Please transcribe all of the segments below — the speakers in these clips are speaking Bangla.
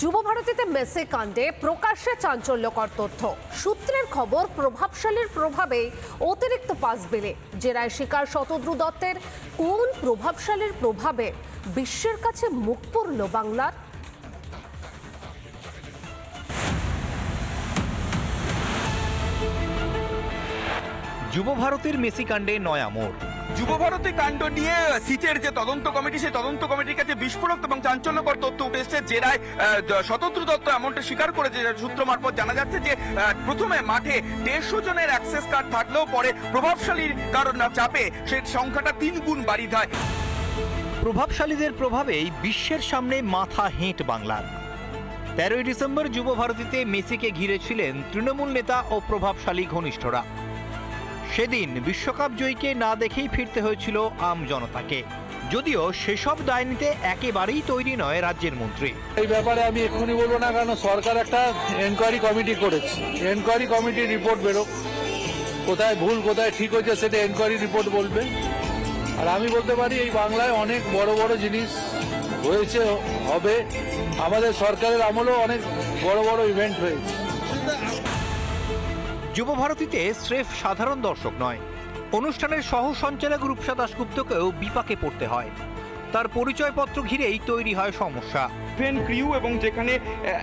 যুবভারতীতে মেসি কাণ্ডে প্রকাশ্যে চাঞ্চল্যকর তথ্য। সূত্রের খবর, প্রভাবশালীর প্রভাবে অতিরিক্ত পাস বিলে জেরায় শিকার শতদ্রু দত্তের। কোন প্রভাবশালীর প্রভাবে বিশ্বের কাছে মুখ পড়ল বাংলার? যুবভারতীর মেসি কাণ্ডে নয়া মোড়। যুবভারতী কাণ্ড নিয়ে সিটের যে তদন্ত কমিটি, সেই তদন্ত কমিটির কাছে বিস্ফোরক এবং চাঞ্চল্যকর তথ্য উঠে এসেছে। জেরায় শতদ্রু দত্ত এমনটা স্বীকার করেছে, সূত্র মারফত জানা যাচ্ছে যে প্রথমে মাঠে 150 জনের অ্যাক্সেস কার্ড থাকলেও পরে প্রভাবশালীর কারণ চাপে সেই সংখ্যাটা 3 গুণ বাড়ি যায়। প্রভাবশালীদের প্রভাবেই বিশ্বের সামনে মাথা হেঁট বাংলার। 13ই ডিসেম্বর যুবভারতীতে মেসিকে ঘিরে ছিলেন তৃণমূল নেতা ও প্রভাবশালী ঘনিষ্ঠরা। সেদিন বিশ্বকাপ জয়ীকে না দেখেই ফিরতে হয়েছিল আম জনতাকে, যদিও সেসব দায় নিতে একেবারেই তৈরি নয় রাজ্যের মন্ত্রী। এই ব্যাপারে আমি এক্ষুনি বলবো না, কারণ সরকার একটা এনকোয়ারি কমিটি করেছে। এনকোয়ারি কমিটির রিপোর্ট বেরোক, কোথায় ভুল কোথায় ঠিক হয়েছে সেটা এনকোয়ারি রিপোর্ট বলবে। আর আমি বলতে পারি এই বাংলায় অনেক বড় বড় জিনিস হয়েছে, হবে। আমাদের সরকারের আমলেও অনেক বড় বড় ইভেন্ট হয়েছে। যুবভারতীতে স্রেফ সাধারণ দর্শক নয়, অনুষ্ঠানের সহ সঞ্চালক রূপসা দাশগুপ্তকেও বিপাকে পড়তে হয়। তার পরিচয়পত্র ঘিরেই তৈরি হয় সমস্যা। ইভেন্ট ক্রিউ এবং যেখানে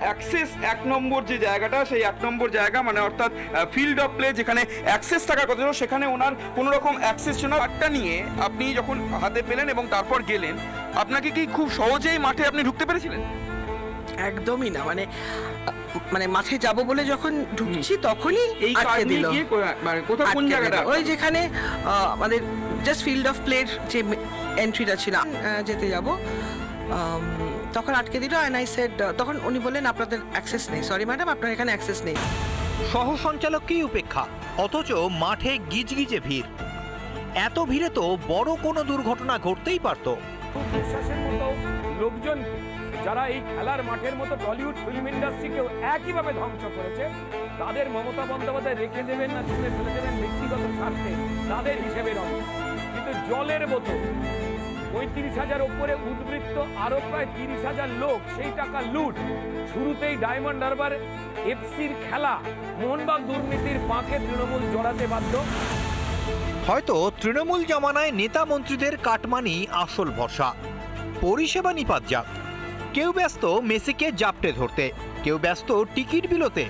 অ্যাক্সেস 1 নম্বর যে জায়গাটা, সেই 1 নম্বর জায়গা মানে অর্থাৎ ফিল্ড অফ প্লে, যেখানে অ্যাক্সেস থাকার কথা ছিল, সেখানে ওনার কোনো রকম অ্যাক্সেস ছিল না। কার্ডটা নিয়ে আপনি যখন হাতে পেলেন এবং তারপর গেলেন, আপনাকে কি খুব সহজেই মাঠে আপনি ঢুকতে পেরেছিলেন? একদমই না, মানে মাঠে যাব বলে যখন ঢুকছি তখনই এই আটকে কার্ড দিল। নিয়ে গিয়ে মানে কোথাও কোন আটকে জায়গাটা? দিল। ওই যেখানে আমাদের জাস্ট ফিল্ড অফ প্লের যে এন্ট্রিটা ছিল, যেতে যাব তখন আটকে দিল। অ্যান্ড আই সেড, তখন উনি বললেন আপনাদের অ্যাক্সেস নেই, সরি ম্যাডাম, আপনার এখানে অ্যাক্সেস নেই। সহ সঞ্চালককেই উপেক্ষা, অথচ মাঠে গিজগিজে ভিড়। এত ভিড়ে তো বড় কোনো দুর্ঘটনা ঘটতেই পারত। বিশ্বাসের মতো লোকজনকে, যারা এই খেলার মাঠের মতো টলিউড ফিল্ম ইন্ডাস্ট্রিকেও একইভাবে ধ্বংস করেছে, তাদের মমতা বন্দ্যোপাধ্যায় রেখে দেবেন না ছুঁড়ে ফেলে দেবেন ব্যক্তিগত স্বার্থে, তাদের হিসেবে নয়। কিন্তু জলের বোতল 35,000 ওপরে উদ্বৃত্ত, আরো প্রায় 30,000 লোক, সেই টাকা লুট। শুরুতেই ডায়মন্ড হারবার এফসির খেলা মোহনবাগ দুর্নীতির পাঁকে তৃণমূল জড়াতে বাধ্য। হয়তো তৃণমূল জমানায় নেতা মন্ত্রীদের কাটমানি আসল ভরসা, পরিষেবা নিপাত যাক। কেউ ব্যস্ত মেসিকে জাপটে ধরতে, কেউ ব্যস্ত টিকিট বিলোতে।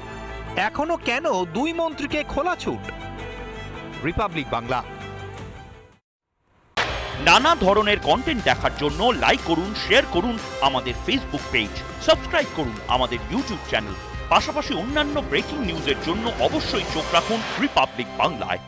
এখনো কেন 2 মন্ত্রীকে খোলা ছুট? রিপাবলিক বাংলা। নানা ধরনের কন্টেন্ট দেখার জন্য লাইক করুন, শেয়ার করুন আমাদের ফেসবুক পেজ, সাবস্ক্রাইব করুন আমাদের ইউটিউব চ্যানেল। পাশাপাশি অন্যান্য ব্রেকিং নিউজের জন্য অবশ্যই চোখ রাখুন রিপাবলিক বাংলায়।